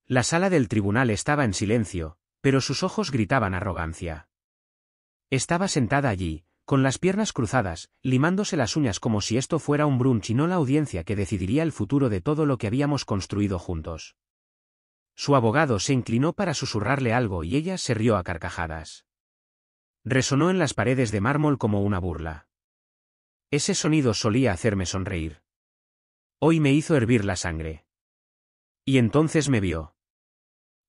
La sala del tribunal estaba en silencio, pero sus ojos gritaban arrogancia. Estaba sentada allí, con las piernas cruzadas, limándose las uñas como si esto fuera un brunch y no la audiencia que decidiría el futuro de todo lo que habíamos construido juntos. Su abogado se inclinó para susurrarle algo y ella se rió a carcajadas. Resonó en las paredes de mármol como una burla. Ese sonido solía hacerme sonreír. Hoy me hizo hervir la sangre. Y entonces me vio.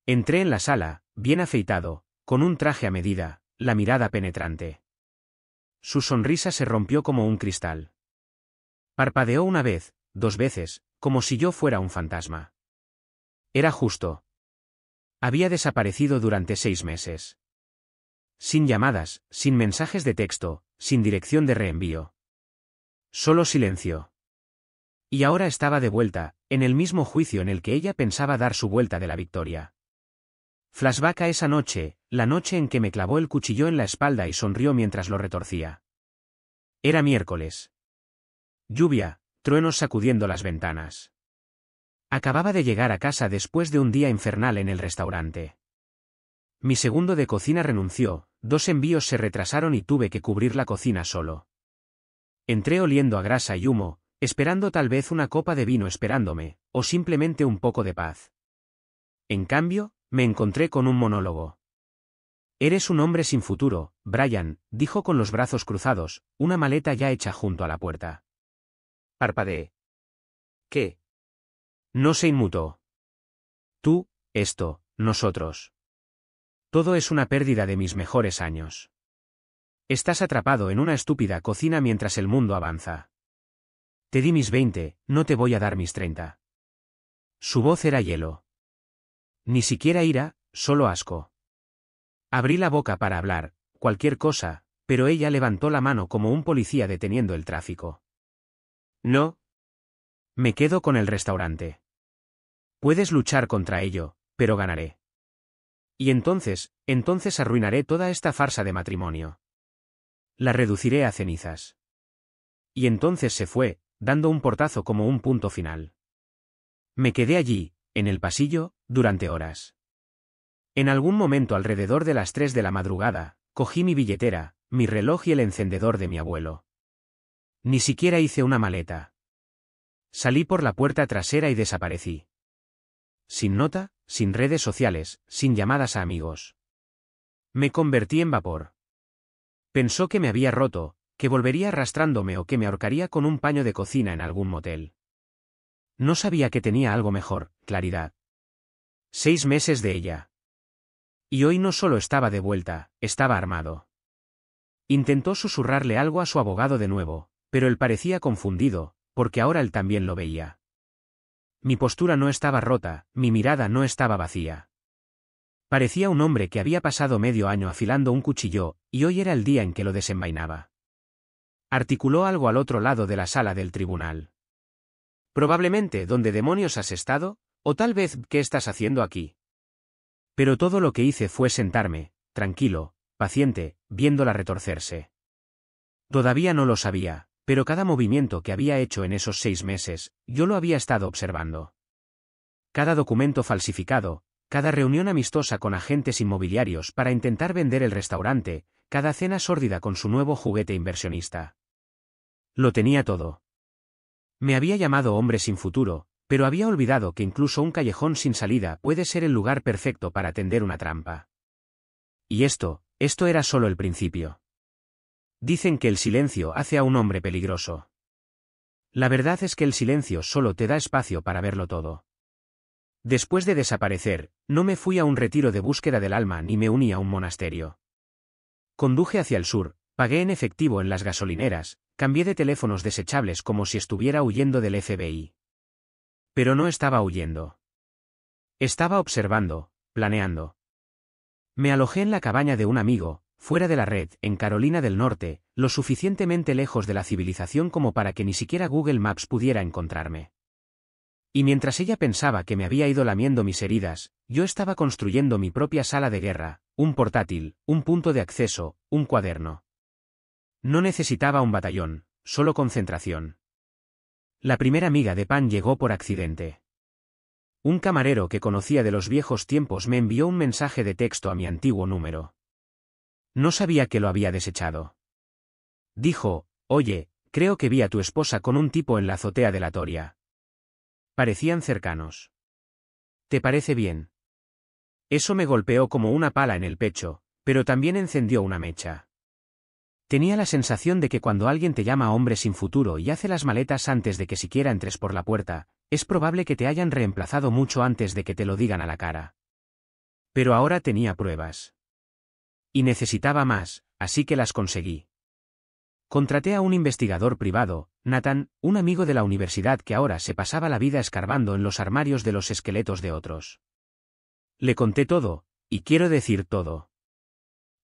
Entré en la sala, bien afeitado, con un traje a medida, la mirada penetrante. Su sonrisa se rompió como un cristal. Parpadeó una vez, 2 veces, como si yo fuera un fantasma. Era justo. Había desaparecido durante 6 meses. Sin llamadas, sin mensajes de texto, sin dirección de reenvío. Solo silencio. Y ahora estaba de vuelta, en el mismo juicio en el que ella pensaba dar su vuelta de la victoria. Flashback a esa noche, la noche en que me clavó el cuchillo en la espalda y sonrió mientras lo retorcía. Era miércoles. Lluvia, truenos sacudiendo las ventanas. Acababa de llegar a casa después de un día infernal en el restaurante. Mi segundo de cocina renunció, 2 envíos se retrasaron y tuve que cubrir la cocina solo. Entré oliendo a grasa y humo, esperando tal vez una copa de vino esperándome, o simplemente un poco de paz. En cambio, me encontré con un monólogo. Eres un hombre sin futuro, Brian, dijo con los brazos cruzados, una maleta ya hecha junto a la puerta. Parpadeé. ¿Qué? No se inmutó. Tú, esto, nosotros. Todo es una pérdida de mis mejores años. Estás atrapado en una estúpida cocina mientras el mundo avanza. Te di mis 20, no te voy a dar mis 30. Su voz era hielo. Ni siquiera ira, solo asco. Abrí la boca para hablar, cualquier cosa, pero ella levantó la mano como un policía deteniendo el tráfico. No. Me quedo con el restaurante. Puedes luchar contra ello, pero ganaré. Y entonces arruinaré toda esta farsa de matrimonio. La reduciré a cenizas. Y entonces se fue, dando un portazo como un punto final. Me quedé allí, en el pasillo, durante horas. En algún momento alrededor de las 3 de la madrugada, cogí mi billetera, mi reloj y el encendedor de mi abuelo. Ni siquiera hice una maleta. Salí por la puerta trasera y desaparecí. Sin nota, sin redes sociales, sin llamadas a amigos. Me convertí en vapor. Pensó que me había roto, que volvería arrastrándome o que me ahorcaría con un paño de cocina en algún motel. No sabía que tenía algo mejor, claridad. 6 meses de ella. Y hoy no solo estaba de vuelta, estaba armado. Intentó susurrarle algo a su abogado de nuevo, pero él parecía confundido, porque ahora él también lo veía. Mi postura no estaba rota, mi mirada no estaba vacía. Parecía un hombre que había pasado medio año afilando un cuchillo, y hoy era el día en que lo desenvainaba. Articuló algo al otro lado de la sala del tribunal. Probablemente, ¿dónde demonios has estado? O tal vez, ¿qué estás haciendo aquí? Pero todo lo que hice fue sentarme, tranquilo, paciente, viéndola retorcerse. Todavía no lo sabía, pero cada movimiento que había hecho en esos 6 meses, yo lo había estado observando. Cada documento falsificado, cada reunión amistosa con agentes inmobiliarios para intentar vender el restaurante, cada cena sórdida con su nuevo juguete inversionista. Lo tenía todo. Me había llamado hombre sin futuro, pero había olvidado que incluso un callejón sin salida puede ser el lugar perfecto para tender una trampa. Y esto era solo el principio. Dicen que el silencio hace a un hombre peligroso. La verdad es que el silencio solo te da espacio para verlo todo. Después de desaparecer, no me fui a un retiro de búsqueda del alma ni me uní a un monasterio. Conduje hacia el sur, pagué en efectivo en las gasolineras, cambié de teléfonos desechables como si estuviera huyendo del FBI. Pero no estaba huyendo. Estaba observando, planeando. Me alojé en la cabaña de un amigo, fuera de la red, en Carolina del Norte, lo suficientemente lejos de la civilización como para que ni siquiera Google Maps pudiera encontrarme. Y mientras ella pensaba que me había ido lamiendo mis heridas, yo estaba construyendo mi propia sala de guerra, un portátil, un punto de acceso, un cuaderno. No necesitaba un batallón, solo concentración. La primera miga de pan llegó por accidente. Un camarero que conocía de los viejos tiempos me envió un mensaje de texto a mi antiguo número. No sabía que lo había desechado. Dijo: oye, creo que vi a tu esposa con un tipo en la azotea de la Toria. Parecían cercanos. ¿Te parece bien? Eso me golpeó como una pala en el pecho, pero también encendió una mecha. Tenía la sensación de que cuando alguien te llama hombre sin futuro y hace las maletas antes de que siquiera entres por la puerta, es probable que te hayan reemplazado mucho antes de que te lo digan a la cara. Pero ahora tenía pruebas. Y necesitaba más, así que las conseguí. Contraté a un investigador privado, Nathan, un amigo de la universidad que ahora se pasaba la vida escarbando en los armarios de los esqueletos de otros. Le conté todo, y quiero decir todo.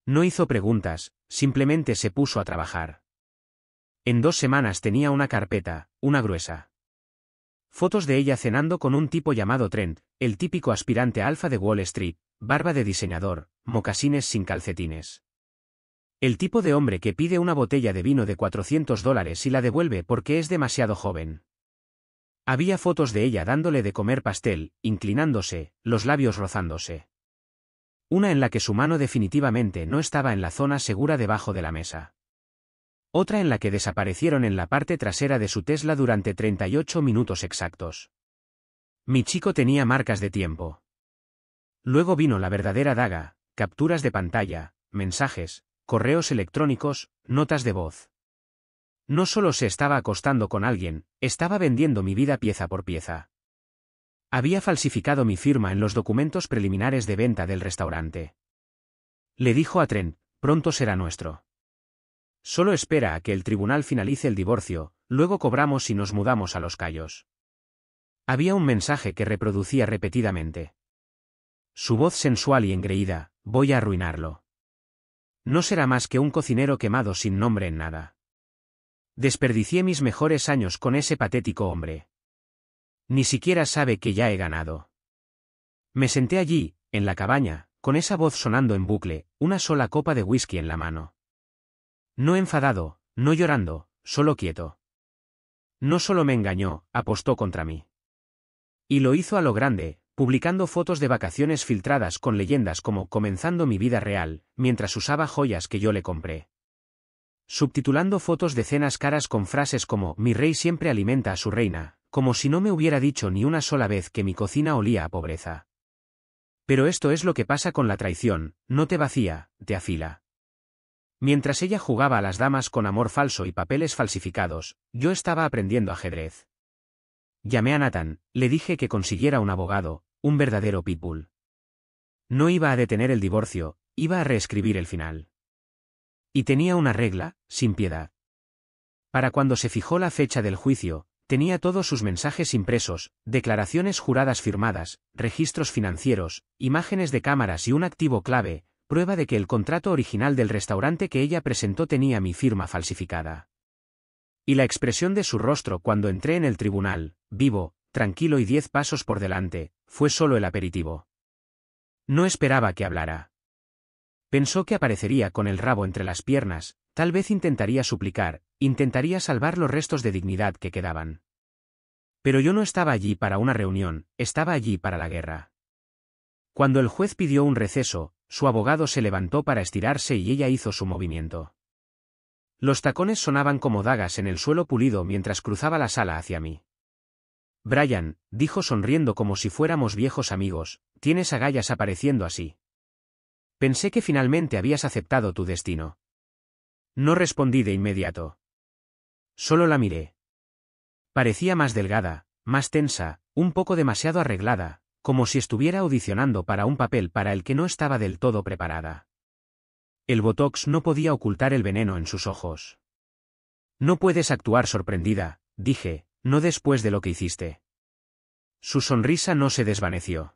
No hizo preguntas, simplemente se puso a trabajar. En 2 semanas tenía una carpeta, una gruesa. Fotos de ella cenando con un tipo llamado Trent, el típico aspirante alfa de Wall Street, barba de diseñador, mocasines sin calcetines. El tipo de hombre que pide una botella de vino de $400 y la devuelve porque es demasiado joven. Había fotos de ella dándole de comer pastel, inclinándose, los labios rozándose. Una en la que su mano definitivamente no estaba en la zona segura debajo de la mesa. Otra en la que desaparecieron en la parte trasera de su Tesla durante 38 minutos exactos. Mi chico tenía marcas de tiempo. Luego vino la verdadera daga, capturas de pantalla, mensajes, correos electrónicos, notas de voz. No solo se estaba acostando con alguien, estaba vendiendo mi vida pieza por pieza. Había falsificado mi firma en los documentos preliminares de venta del restaurante. Le dijo a Trent: pronto será nuestro. Solo espera a que el tribunal finalice el divorcio, luego cobramos y nos mudamos a Los Cayos. Había un mensaje que reproducía repetidamente. Su voz sensual y engreída: voy a arruinarlo. No será más que un cocinero quemado sin nombre en nada. Desperdicié mis mejores años con ese patético hombre. Ni siquiera sabe que ya he ganado. Me senté allí, en la cabaña, con esa voz sonando en bucle, una sola copa de whisky en la mano. No enfadado, no llorando, solo quieto. No solo me engañó, apostó contra mí. Y lo hizo a lo grande, publicando fotos de vacaciones filtradas con leyendas como "comenzando mi vida real", mientras usaba joyas que yo le compré. Subtitulando fotos de cenas caras con frases como "mi rey siempre alimenta a su reina", como si no me hubiera dicho ni una sola vez que mi cocina olía a pobreza. Pero esto es lo que pasa con la traición: no te vacía, te afila. Mientras ella jugaba a las damas con amor falso y papeles falsificados, yo estaba aprendiendo ajedrez. Llamé a Nathan, le dije que consiguiera un abogado, un verdadero pitbull. No iba a detener el divorcio, iba a reescribir el final. Y tenía una regla: sin piedad. Para cuando se fijó la fecha del juicio, tenía todos sus mensajes impresos, declaraciones juradas firmadas, registros financieros, imágenes de cámaras y un activo clave, prueba de que el contrato original del restaurante que ella presentó tenía mi firma falsificada. Y la expresión de su rostro cuando entré en el tribunal, vivo, tranquilo y 10 pasos por delante, fue solo el aperitivo. No esperaba que hablara. Pensó que aparecería con el rabo entre las piernas, tal vez intentaría suplicar, intentaría salvar los restos de dignidad que quedaban. Pero yo no estaba allí para una reunión, estaba allí para la guerra. Cuando el juez pidió un receso, su abogado se levantó para estirarse y ella hizo su movimiento. Los tacones sonaban como dagas en el suelo pulido mientras cruzaba la sala hacia mí. Brian, dijo sonriendo como si fuéramos viejos amigos, tienes agallas apareciendo así. Pensé que finalmente habías aceptado tu destino. No respondí de inmediato. Solo la miré. Parecía más delgada, más tensa, un poco demasiado arreglada, como si estuviera audicionando para un papel para el que no estaba del todo preparada. El botox no podía ocultar el veneno en sus ojos. No puedes actuar sorprendida, dije, no después de lo que hiciste. Su sonrisa no se desvaneció.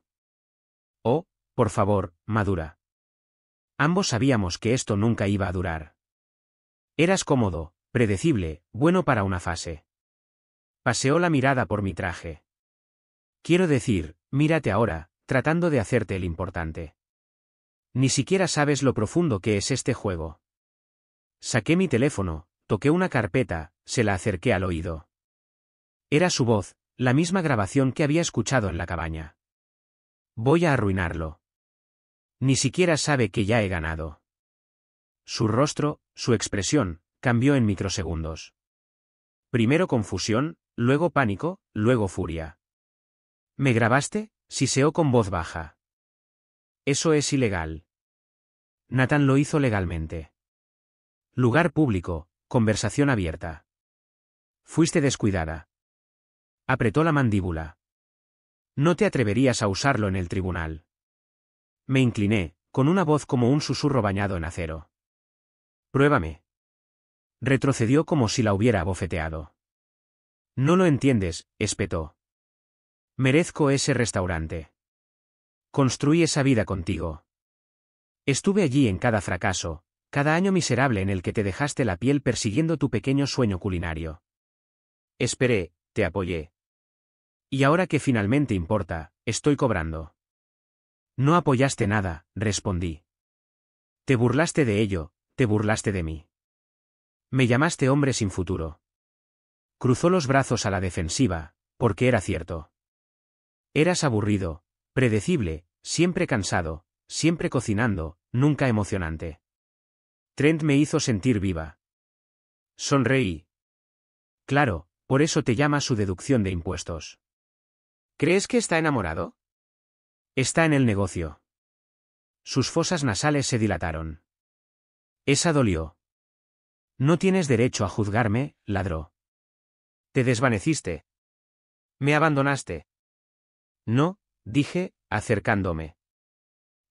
Oh, por favor, madura. Ambos sabíamos que esto nunca iba a durar. Eras cómodo, predecible, bueno para una fase. Paseó la mirada por mi traje. Quiero decir, mírate ahora, tratando de hacerte el importante. Ni siquiera sabes lo profundo que es este juego. Saqué mi teléfono, toqué una carpeta, se la acerqué al oído. Era su voz, la misma grabación que había escuchado en la cabaña. Voy a arruinarlo. Ni siquiera sabe que ya he ganado. Su rostro, su expresión, cambió en microsegundos. Primero confusión, luego pánico, luego furia. ¿Me grabaste?, siseó con voz baja. Eso es ilegal. Nathan lo hizo legalmente. Lugar público, conversación abierta. Fuiste descuidada. Apretó la mandíbula. No te atreverías a usarlo en el tribunal. Me incliné, con una voz como un susurro bañado en acero. Pruébame. Retrocedió como si la hubiera abofeteado. No lo entiendes, espetó. Merezco ese restaurante. Construí esa vida contigo. Estuve allí en cada fracaso, cada año miserable en el que te dejaste la piel persiguiendo tu pequeño sueño culinario. Esperé, te apoyé. Y ahora que finalmente importa, estoy cobrando. No apoyaste nada, respondí. Te burlaste de ello, te burlaste de mí. Me llamaste hombre sin futuro. Cruzó los brazos a la defensiva, porque era cierto. Eras aburrido, predecible, siempre cansado, siempre cocinando, nunca emocionante. Trent me hizo sentir viva. Sonreí. Claro, por eso te llama su deducción de impuestos. ¿Crees que está enamorado? Está en el negocio. Sus fosas nasales se dilataron. Esa dolió. No tienes derecho a juzgarme, ladró. Te desvaneciste. Me abandonaste. No, dije, acercándome.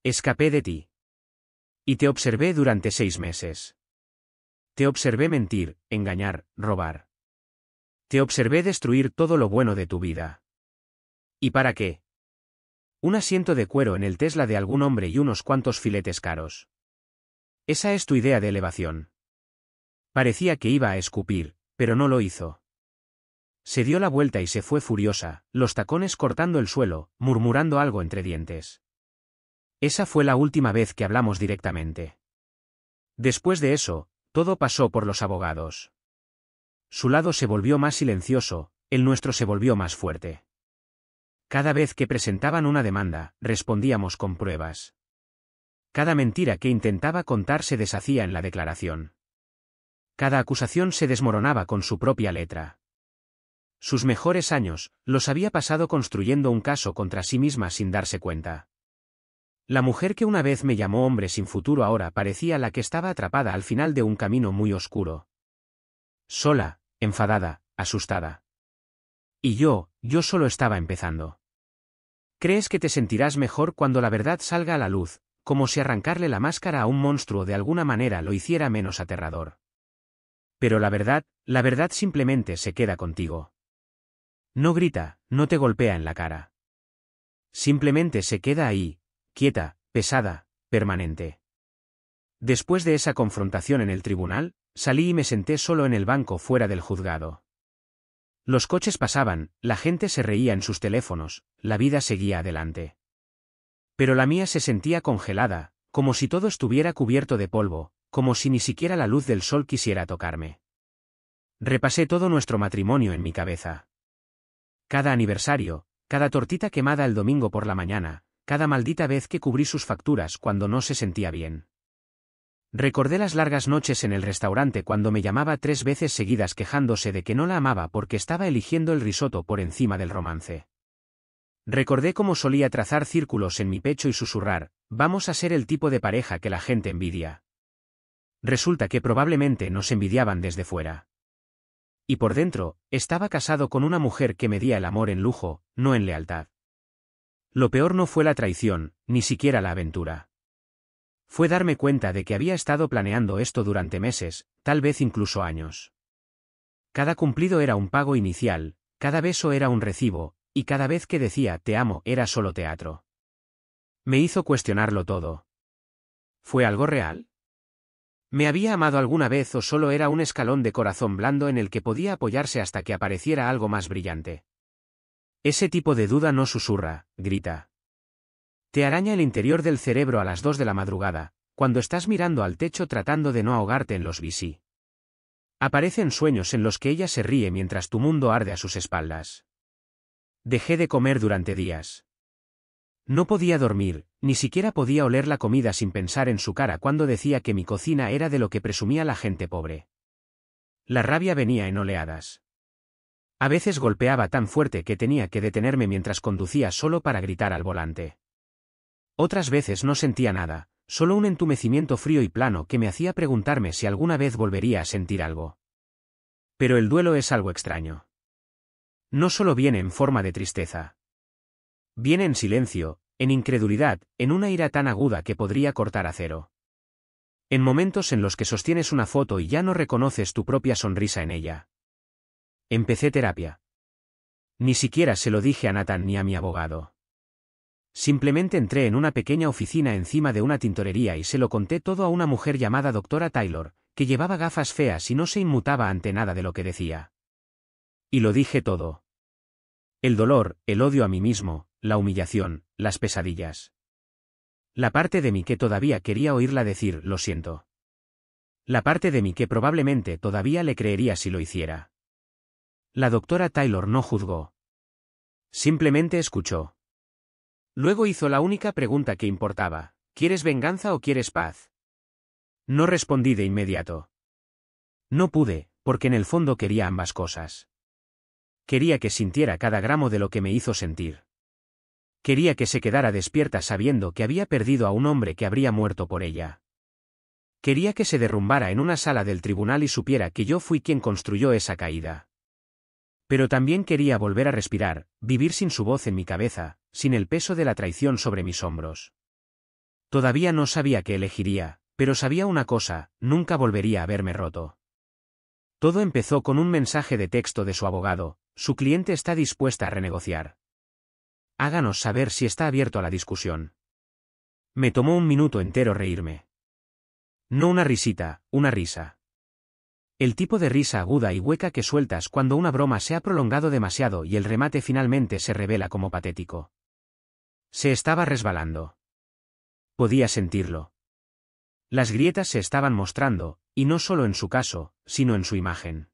Escapé de ti. Y te observé durante 6 meses. Te observé mentir, engañar, robar. Te observé destruir todo lo bueno de tu vida. ¿Y para qué? Un asiento de cuero en el Tesla de algún hombre y unos cuantos filetes caros. Esa es tu idea de elevación. Parecía que iba a escupir, pero no lo hizo. Se dio la vuelta y se fue furiosa, los tacones cortando el suelo, murmurando algo entre dientes. Esa fue la última vez que hablamos directamente. Después de eso, todo pasó por los abogados. Su lado se volvió más silencioso, el nuestro se volvió más fuerte. Cada vez que presentaban una demanda, respondíamos con pruebas. Cada mentira que intentaba contar se deshacía en la declaración. Cada acusación se desmoronaba con su propia letra. Sus mejores años, los había pasado construyendo un caso contra sí misma sin darse cuenta. La mujer que una vez me llamó hombre sin futuro ahora parecía la que estaba atrapada al final de un camino muy oscuro. Sola, enfadada, asustada. Y yo solo estaba empezando. ¿Crees que te sentirás mejor cuando la verdad salga a la luz, como si arrancarle la máscara a un monstruo de alguna manera lo hiciera menos aterrador? Pero la verdad simplemente se queda contigo. No grita, no te golpea en la cara. Simplemente se queda ahí, quieta, pesada, permanente. Después de esa confrontación en el tribunal, salí y me senté solo en el banco fuera del juzgado. Los coches pasaban, la gente se reía en sus teléfonos, la vida seguía adelante. Pero la mía se sentía congelada, como si todo estuviera cubierto de polvo, como si ni siquiera la luz del sol quisiera tocarme. Repasé todo nuestro matrimonio en mi cabeza. Cada aniversario, cada tortita quemada el domingo por la mañana, cada maldita vez que cubrí sus facturas cuando no se sentía bien. Recordé las largas noches en el restaurante cuando me llamaba 3 veces seguidas quejándose de que no la amaba porque estaba eligiendo el risotto por encima del romance. Recordé cómo solía trazar círculos en mi pecho y susurrar, vamos a ser el tipo de pareja que la gente envidia. Resulta que probablemente nos envidiaban desde fuera. Y por dentro, estaba casado con una mujer que medía el amor en lujo, no en lealtad. Lo peor no fue la traición, ni siquiera la aventura. Fue darme cuenta de que había estado planeando esto durante meses, tal vez incluso años. Cada cumplido era un pago inicial, cada beso era un recibo, y cada vez que decía te amo era solo teatro. Me hizo cuestionarlo todo. ¿Fue algo real? ¿Me había amado alguna vez o solo era un escalón de corazón blando en el que podía apoyarse hasta que apareciera algo más brillante? Ese tipo de duda no susurra, grita. Te araña el interior del cerebro a las 2 de la madrugada, cuando estás mirando al techo tratando de no ahogarte en los VC. Aparecen sueños en los que ella se ríe mientras tu mundo arde a sus espaldas. Dejé de comer durante días. No podía dormir, ni siquiera podía oler la comida sin pensar en su cara cuando decía que mi cocina era de lo que presumía la gente pobre. La rabia venía en oleadas. A veces golpeaba tan fuerte que tenía que detenerme mientras conducía solo para gritar al volante. Otras veces no sentía nada, solo un entumecimiento frío y plano que me hacía preguntarme si alguna vez volvería a sentir algo. Pero el duelo es algo extraño. No solo viene en forma de tristeza. Viene en silencio, en incredulidad, en una ira tan aguda que podría cortar acero. En momentos en los que sostienes una foto y ya no reconoces tu propia sonrisa en ella. Empecé terapia. Ni siquiera se lo dije a Nathan ni a mi abogado. Simplemente entré en una pequeña oficina encima de una tintorería y se lo conté todo a una mujer llamada Dra. Taylor, que llevaba gafas feas y no se inmutaba ante nada de lo que decía. Y lo dije todo. El dolor, el odio a mí mismo, la humillación, las pesadillas. La parte de mí que todavía quería oírla decir lo siento. La parte de mí que probablemente todavía le creería si lo hiciera. La Dra. Taylor no juzgó. Simplemente escuchó. Luego hizo la única pregunta que importaba: ¿quieres venganza o quieres paz? No respondí de inmediato. No pude, porque en el fondo quería ambas cosas. Quería que sintiera cada gramo de lo que me hizo sentir. Quería que se quedara despierta sabiendo que había perdido a un hombre que habría muerto por ella. Quería que se derrumbara en una sala del tribunal y supiera que yo fui quien construyó esa caída. Pero también quería volver a respirar, vivir sin su voz en mi cabeza, sin el peso de la traición sobre mis hombros. Todavía no sabía qué elegiría, pero sabía una cosa: nunca volvería a verme roto. Todo empezó con un mensaje de texto de su abogado: su cliente está dispuesta a renegociar. Háganos saber si está abierto a la discusión. Me tomó un minuto entero reírme. No una risita, una risa. El tipo de risa aguda y hueca que sueltas cuando una broma se ha prolongado demasiado y el remate finalmente se revela como patético. Se estaba resbalando. Podía sentirlo. Las grietas se estaban mostrando, y no solo en su caso, sino en su imagen.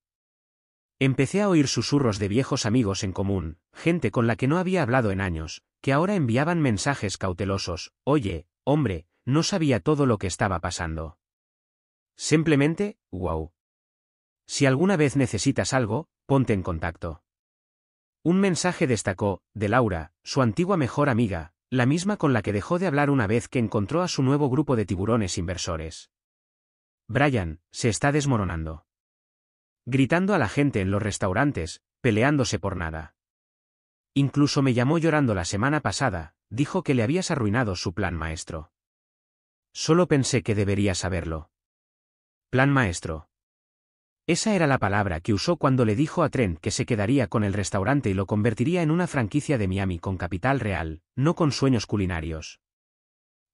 Empecé a oír susurros de viejos amigos en común, gente con la que no había hablado en años, que ahora enviaban mensajes cautelosos: oye, hombre, no sabía todo lo que estaba pasando. Simplemente, wow. Si alguna vez necesitas algo, ponte en contacto. Un mensaje destacó, de Laura, su antigua mejor amiga, la misma con la que dejó de hablar una vez que encontró a su nuevo grupo de tiburones inversores. Brian, se está desmoronando. Gritando a la gente en los restaurantes, peleándose por nada. Incluso me llamó llorando la semana pasada, dijo que le habías arruinado su plan maestro. Solo pensé que debería saberlo. Plan maestro. Esa era la palabra que usó cuando le dijo a Trent que se quedaría con el restaurante y lo convertiría en una franquicia de Miami con capital real, no con sueños culinarios.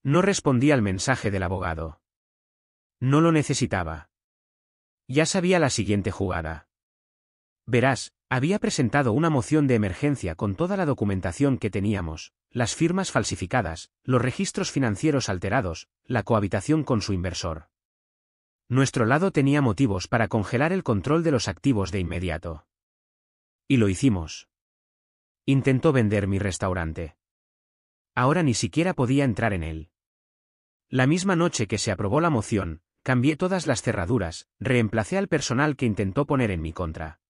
No respondí al mensaje del abogado. No lo necesitaba. Ya sabía la siguiente jugada. Verás, había presentado una moción de emergencia con toda la documentación que teníamos, las firmas falsificadas, los registros financieros alterados, la cohabitación con su inversor. Nuestro lado tenía motivos para congelar el control de los activos de inmediato. Y lo hicimos. Intentó vender mi restaurante. Ahora ni siquiera podía entrar en él. La misma noche que se aprobó la moción, cambié todas las cerraduras, reemplacé al personal que intentó poner en mi contra.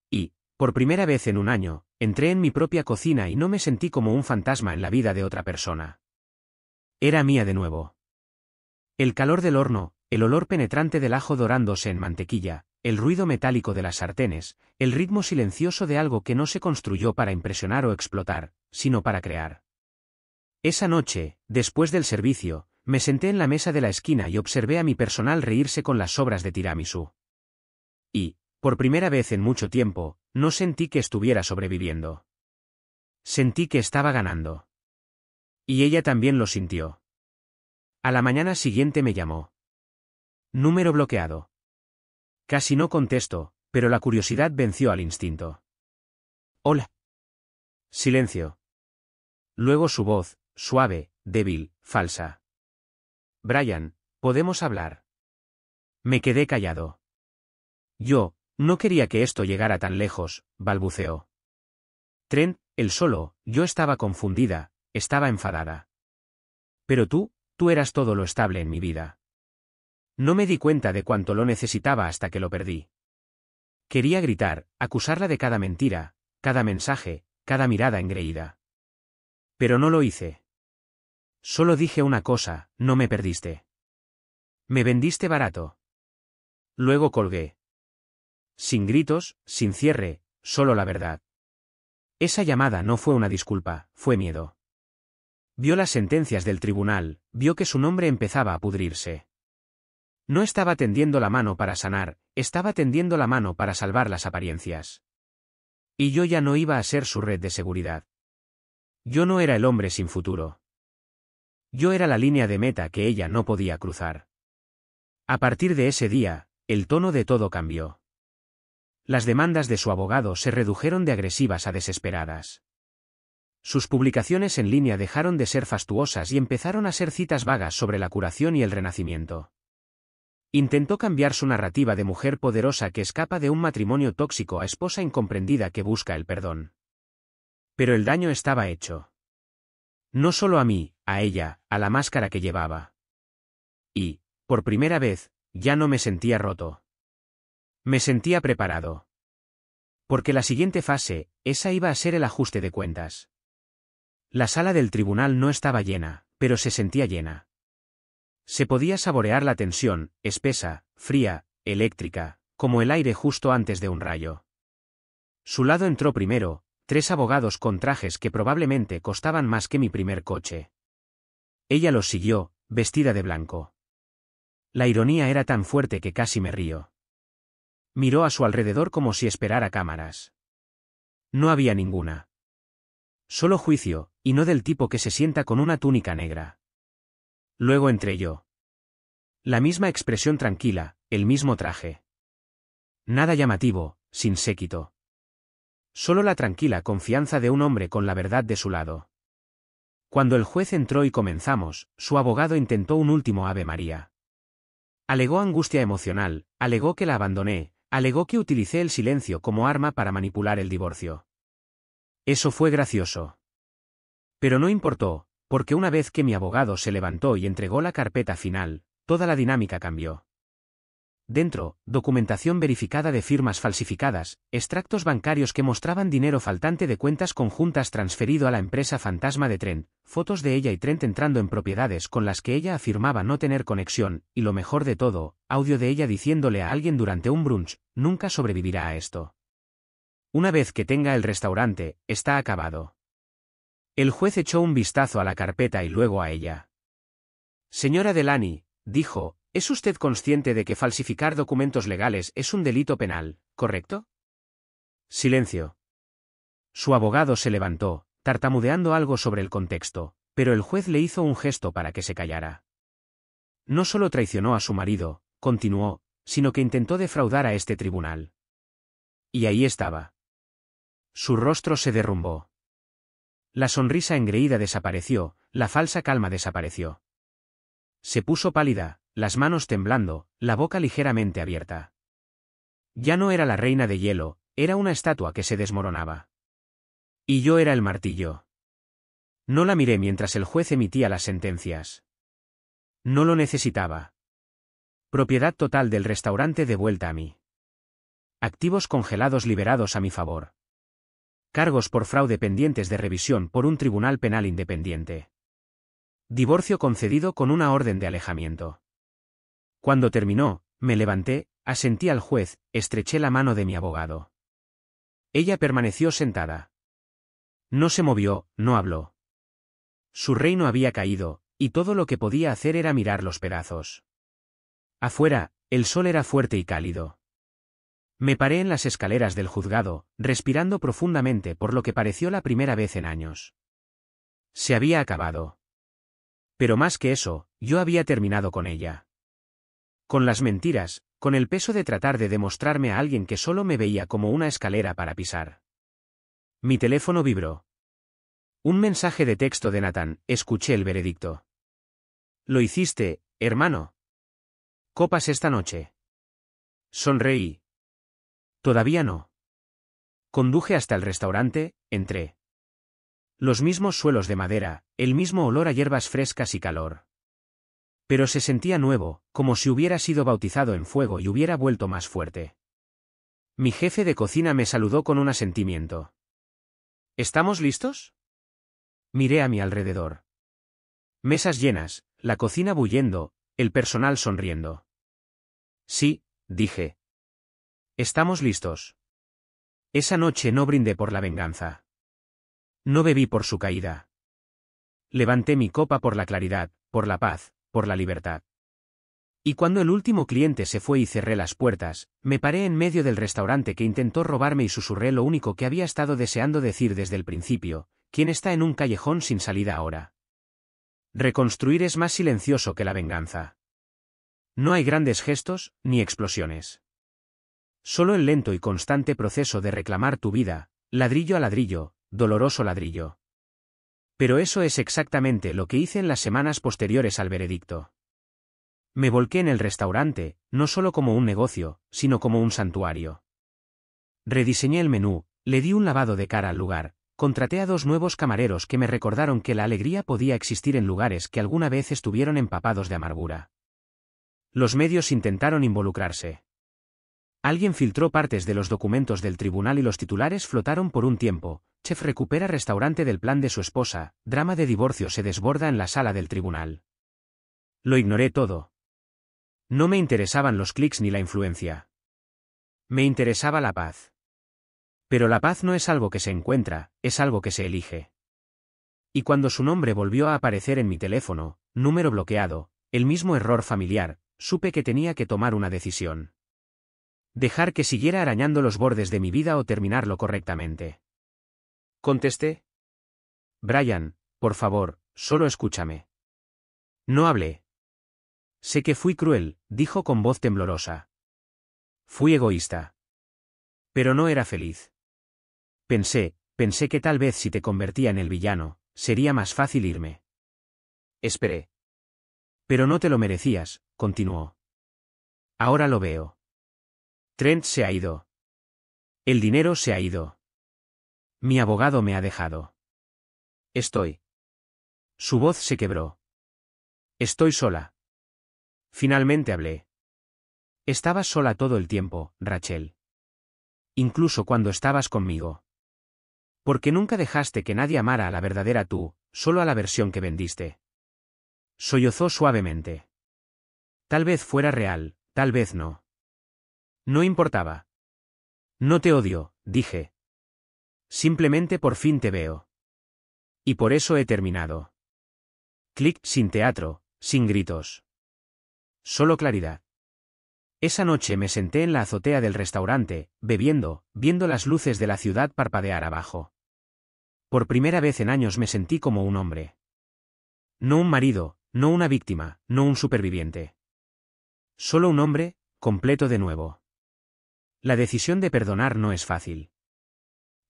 Y, por primera vez en un año, entré en mi propia cocina y no me sentí como un fantasma en la vida de otra persona. Era mía de nuevo. El calor del horno, el olor penetrante del ajo dorándose en mantequilla, el ruido metálico de las sartenes, el ritmo silencioso de algo que no se construyó para impresionar o explotar, sino para crear. Esa noche, después del servicio, me senté en la mesa de la esquina y observé a mi personal reírse con las sobras de tiramisú. Y, por primera vez en mucho tiempo, no sentí que estuviera sobreviviendo. Sentí que estaba ganando. Y ella también lo sintió. A la mañana siguiente me llamó. Número bloqueado. Casi no contesto, pero la curiosidad venció al instinto. Hola. Silencio. Luego su voz, suave, débil, falsa. Brian, ¿podemos hablar? Me quedé callado. Yo, no quería que esto llegara tan lejos, balbuceó. Trent, él solo, yo estaba confundida, estaba enfadada. Pero tú eras todo lo estable en mi vida. No me di cuenta de cuánto lo necesitaba hasta que lo perdí. Quería gritar, acusarla de cada mentira, cada mensaje, cada mirada engreída. Pero no lo hice. Solo dije una cosa: no me perdiste. Me vendiste barato. Luego colgué. Sin gritos, sin cierre, solo la verdad. Esa llamada no fue una disculpa, fue miedo. Vio las sentencias del tribunal, vio que su nombre empezaba a pudrirse. No estaba tendiendo la mano para sanar, estaba tendiendo la mano para salvar las apariencias. Y yo ya no iba a ser su red de seguridad. Yo no era el hombre sin futuro. Yo era la línea de meta que ella no podía cruzar. A partir de ese día, el tono de todo cambió. Las demandas de su abogado se redujeron de agresivas a desesperadas. Sus publicaciones en línea dejaron de ser fastuosas y empezaron a ser citas vagas sobre la curación y el renacimiento. Intentó cambiar su narrativa de mujer poderosa que escapa de un matrimonio tóxico a esposa incomprendida que busca el perdón. Pero el daño estaba hecho. No solo a mí, a ella, a la máscara que llevaba. Y, por primera vez, ya no me sentía roto. Me sentía preparado. Porque la siguiente fase, esa iba a ser el ajuste de cuentas. La sala del tribunal no estaba llena, pero se sentía llena. Se podía saborear la tensión, espesa, fría, eléctrica, como el aire justo antes de un rayo. Su lado entró primero, 3 abogados con trajes que probablemente costaban más que mi primer coche. Ella los siguió, vestida de blanco. La ironía era tan fuerte que casi me río. Miró a su alrededor como si esperara cámaras. No había ninguna. Solo juicio, y no del tipo que se sienta con una túnica negra. Luego entré yo. La misma expresión tranquila, el mismo traje. Nada llamativo, sin séquito. Solo la tranquila confianza de un hombre con la verdad de su lado. Cuando el juez entró y comenzamos, su abogado intentó un último Ave María. Alegó angustia emocional, alegó que la abandoné, alegó que utilicé el silencio como arma para manipular el divorcio. Eso fue gracioso. Pero no importó, porque una vez que mi abogado se levantó y entregó la carpeta final, toda la dinámica cambió. Dentro, documentación verificada de firmas falsificadas, extractos bancarios que mostraban dinero faltante de cuentas conjuntas transferido a la empresa fantasma de Trent, fotos de ella y Trent entrando en propiedades con las que ella afirmaba no tener conexión, y lo mejor de todo, audio de ella diciéndole a alguien durante un brunch: nunca sobrevivirá a esto. Una vez que tenga el restaurante, está acabado. El juez echó un vistazo a la carpeta y luego a ella. Señora Delany, dijo, ¿es usted consciente de que falsificar documentos legales es un delito penal, correcto? Silencio. Su abogado se levantó, tartamudeando algo sobre el contexto, pero el juez le hizo un gesto para que se callara. No solo traicionó a su marido, continuó, sino que intentó defraudar a este tribunal. Y ahí estaba. Su rostro se derrumbó. La sonrisa engreída desapareció, la falsa calma desapareció. Se puso pálida, las manos temblando, la boca ligeramente abierta. Ya no era la reina de hielo, era una estatua que se desmoronaba. Y yo era el martillo. No la miré mientras el juez emitía las sentencias. No lo necesitaba. Propiedad total del restaurante de vuelta a mí. Activos congelados liberados a mi favor. Cargos por fraude pendientes de revisión por un tribunal penal independiente. Divorcio concedido con una orden de alejamiento. Cuando terminó, me levanté, asentí al juez, estreché la mano de mi abogado. Ella permaneció sentada. No se movió, no habló. Su reino había caído, y todo lo que podía hacer era mirar los pedazos. Afuera, el sol era fuerte y cálido. Me paré en las escaleras del juzgado, respirando profundamente por lo que pareció la primera vez en años. Se había acabado. Pero más que eso, yo había terminado con ella. Con las mentiras, con el peso de tratar de demostrarme a alguien que solo me veía como una escalera para pisar. Mi teléfono vibró. Un mensaje de texto de Nathan, escuché el veredicto. Lo hiciste, hermano. Copas esta noche. Sonreí. Todavía no. Conduje hasta el restaurante, entré. Los mismos suelos de madera, el mismo olor a hierbas frescas y calor. Pero se sentía nuevo, como si hubiera sido bautizado en fuego y hubiera vuelto más fuerte. Mi jefe de cocina me saludó con un asentimiento. ¿Estamos listos? Miré a mi alrededor. Mesas llenas, la cocina bullendo, el personal sonriendo. Sí, dije. Estamos listos. Esa noche no brindé por la venganza. No bebí por su caída. Levanté mi copa por la claridad, por la paz, por la libertad. Y cuando el último cliente se fue y cerré las puertas, me paré en medio del restaurante que intentó robarme y susurré lo único que había estado deseando decir desde el principio: ¿quién está en un callejón sin salida ahora? Reconstruir es más silencioso que la venganza. No hay grandes gestos, ni explosiones. Solo el lento y constante proceso de reclamar tu vida, ladrillo a ladrillo, doloroso ladrillo. Pero eso es exactamente lo que hice en las semanas posteriores al veredicto. Me volqué en el restaurante, no solo como un negocio, sino como un santuario. Rediseñé el menú, le di un lavado de cara al lugar, contraté a 2 nuevos camareros que me recordaron que la alegría podía existir en lugares que alguna vez estuvieron empapados de amargura. Los medios intentaron involucrarse. Alguien filtró partes de los documentos del tribunal y los titulares flotaron por un tiempo: chef recupera restaurante del plan de su esposa, drama de divorcio se desborda en la sala del tribunal. Lo ignoré todo. No me interesaban los clics ni la influencia. Me interesaba la paz. Pero la paz no es algo que se encuentra, es algo que se elige. Y cuando su nombre volvió a aparecer en mi teléfono, número bloqueado, el mismo error familiar, supe que tenía que tomar una decisión. Dejar que siguiera arañando los bordes de mi vida o terminarlo correctamente. Contesté. Brian, por favor, solo escúchame. No hablé. Sé que fui cruel, dijo con voz temblorosa. Fui egoísta. Pero no era feliz. Pensé que tal vez si te convertía en el villano, sería más fácil irme. Esperé. Pero no te lo merecías, continuó. Ahora lo veo. Trent se ha ido. El dinero se ha ido. Mi abogado me ha dejado. Estoy. Su voz se quebró. Estoy sola. Finalmente hablé. Estabas sola todo el tiempo, Rachel. Incluso cuando estabas conmigo. Porque nunca dejaste que nadie amara a la verdadera tú, solo a la versión que vendiste. Sollozó suavemente. Tal vez fuera real, tal vez no. No importaba. No te odio, dije. Simplemente por fin te veo. Y por eso he terminado. Clic, sin teatro, sin gritos. Solo claridad. Esa noche me senté en la azotea del restaurante, bebiendo, viendo las luces de la ciudad parpadear abajo. Por primera vez en años me sentí como un hombre. No un marido, no una víctima, no un superviviente. Solo un hombre, completo de nuevo. La decisión de perdonar no es fácil.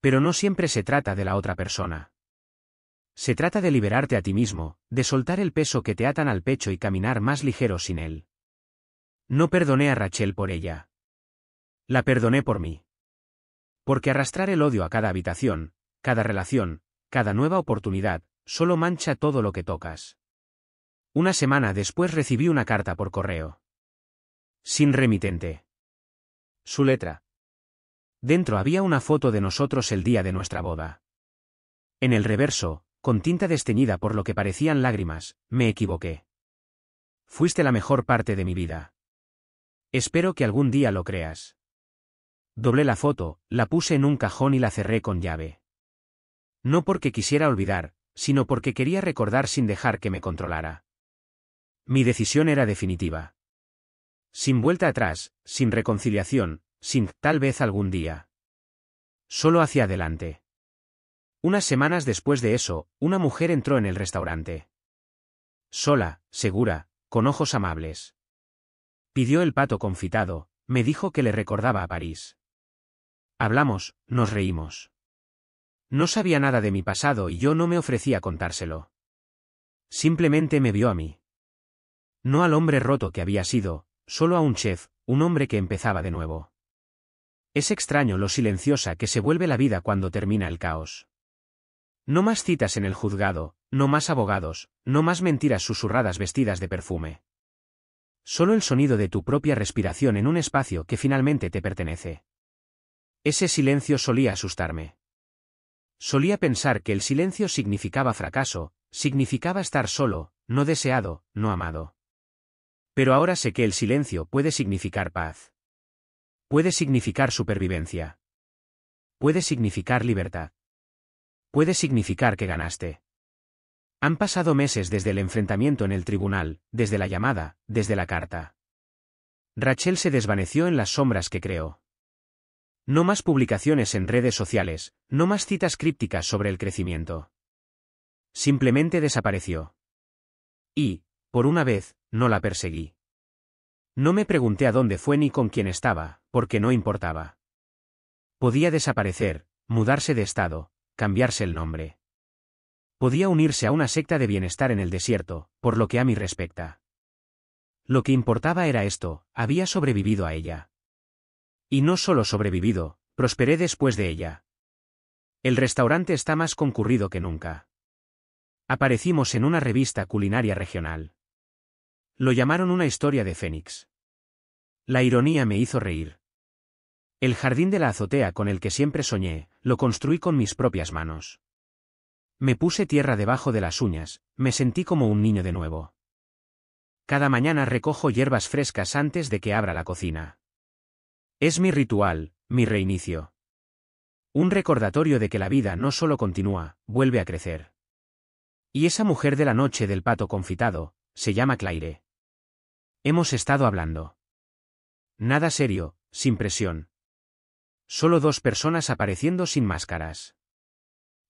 Pero no siempre se trata de la otra persona. Se trata de liberarte a ti mismo, de soltar el peso que te atan al pecho y caminar más ligero sin él. No perdoné a Rachel por ella. La perdoné por mí. Porque arrastrar el odio a cada habitación, cada relación, cada nueva oportunidad, solo mancha todo lo que tocas. Una semana después recibí una carta por correo. Sin remitente. Su letra. Dentro había una foto de nosotros el día de nuestra boda. En el reverso, con tinta desteñida por lo que parecían lágrimas, me equivoqué. Fuiste la mejor parte de mi vida. Espero que algún día lo creas. Doblé la foto, la puse en un cajón y la cerré con llave. No porque quisiera olvidar, sino porque quería recordar sin dejar que me controlara. Mi decisión era definitiva. Sin vuelta atrás, sin reconciliación, sin tal vez algún día. Solo hacia adelante. Unas semanas después de eso, una mujer entró en el restaurante. Sola, segura, con ojos amables. Pidió el pato confitado, me dijo que le recordaba a París. Hablamos, nos reímos. No sabía nada de mi pasado y yo no me ofrecía contárselo. Simplemente me vio a mí. No al hombre roto que había sido, solo a un chef, un hombre que empezaba de nuevo. Es extraño lo silenciosa que se vuelve la vida cuando termina el caos. No más citas en el juzgado, No más abogados, no más mentiras susurradas vestidas de perfume. Solo el sonido de tu propia respiración en un espacio que finalmente te pertenece. Ese silencio solía asustarme. Solía pensar que el silencio significaba fracaso, significaba estar solo, no deseado, no amado. Pero ahora sé que el silencio puede significar paz. Puede significar supervivencia. Puede significar libertad. Puede significar que ganaste. Han pasado meses desde el enfrentamiento en el tribunal, desde la llamada, desde la carta. Rachel se desvaneció en las sombras que creó. No más publicaciones en redes sociales, no más citas crípticas sobre el crecimiento. Simplemente desapareció. Y, por una vez, no la perseguí. No me pregunté a dónde fue ni con quién estaba, porque no importaba. Podía desaparecer, mudarse de estado, cambiarse el nombre. Podía unirse a una secta de bienestar en el desierto, por lo que a mí respecta. Lo que importaba era esto, había sobrevivido a ella. Y no solo sobrevivido, prosperé después de ella. El restaurante está más concurrido que nunca. Aparecimos en una revista culinaria regional. Lo llamaron una historia de Fénix. La ironía me hizo reír. El jardín de la azotea con el que siempre soñé, lo construí con mis propias manos. Me puse tierra debajo de las uñas, me sentí como un niño de nuevo. Cada mañana recojo hierbas frescas antes de que abra la cocina. Es mi ritual, mi reinicio. Un recordatorio de que la vida no solo continúa, vuelve a crecer. Y esa mujer de la noche del pato confitado, se llama Claire. Hemos estado hablando. Nada serio, sin presión. Solo dos personas apareciendo sin máscaras.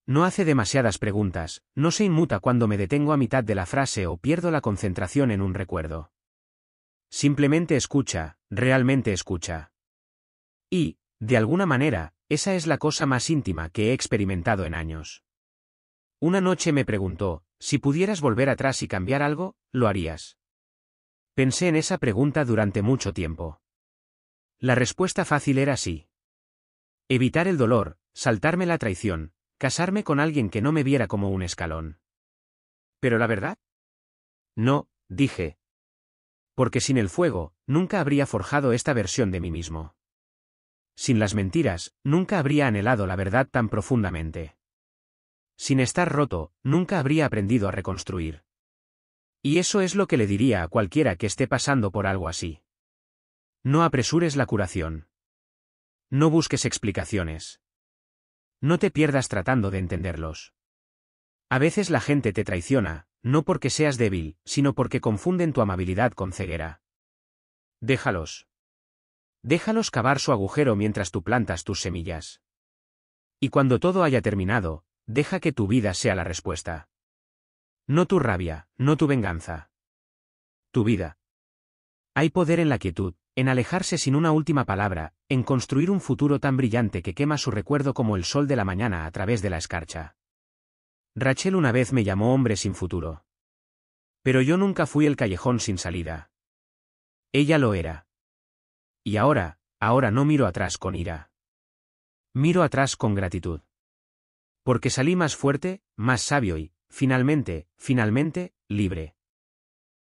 No hace demasiadas preguntas, no se inmuta cuando me detengo a mitad de la frase o pierdo la concentración en un recuerdo. Simplemente escucha, realmente escucha. Y, de alguna manera, esa es la cosa más íntima que he experimentado en años. Una noche me preguntó, si pudieras volver atrás y cambiar algo, ¿lo harías? Pensé en esa pregunta durante mucho tiempo. La respuesta fácil era sí. Evitar el dolor, saltarme la traición, casarme con alguien que no me viera como un escalón. ¿Pero la verdad? No, dije. Porque sin el fuego, nunca habría forjado esta versión de mí mismo. Sin las mentiras, nunca habría anhelado la verdad tan profundamente. Sin estar roto, nunca habría aprendido a reconstruir. Y eso es lo que le diría a cualquiera que esté pasando por algo así. No apresures la curación. No busques explicaciones. No te pierdas tratando de entenderlos. A veces la gente te traiciona, no porque seas débil, sino porque confunden tu amabilidad con ceguera. Déjalos. Déjalos cavar su agujero mientras tú plantas tus semillas. Y cuando todo haya terminado, deja que tu vida sea la respuesta. No tu rabia, no tu venganza. Tu vida. Hay poder en la quietud, en alejarse sin una última palabra, en construir un futuro tan brillante que quema su recuerdo como el sol de la mañana a través de la escarcha. Rachel una vez me llamó hombre sin futuro. Pero yo nunca fui el callejón sin salida. Ella lo era. Y ahora no miro atrás con ira. Miro atrás con gratitud. Porque salí más fuerte, más sabio y, finalmente, libre.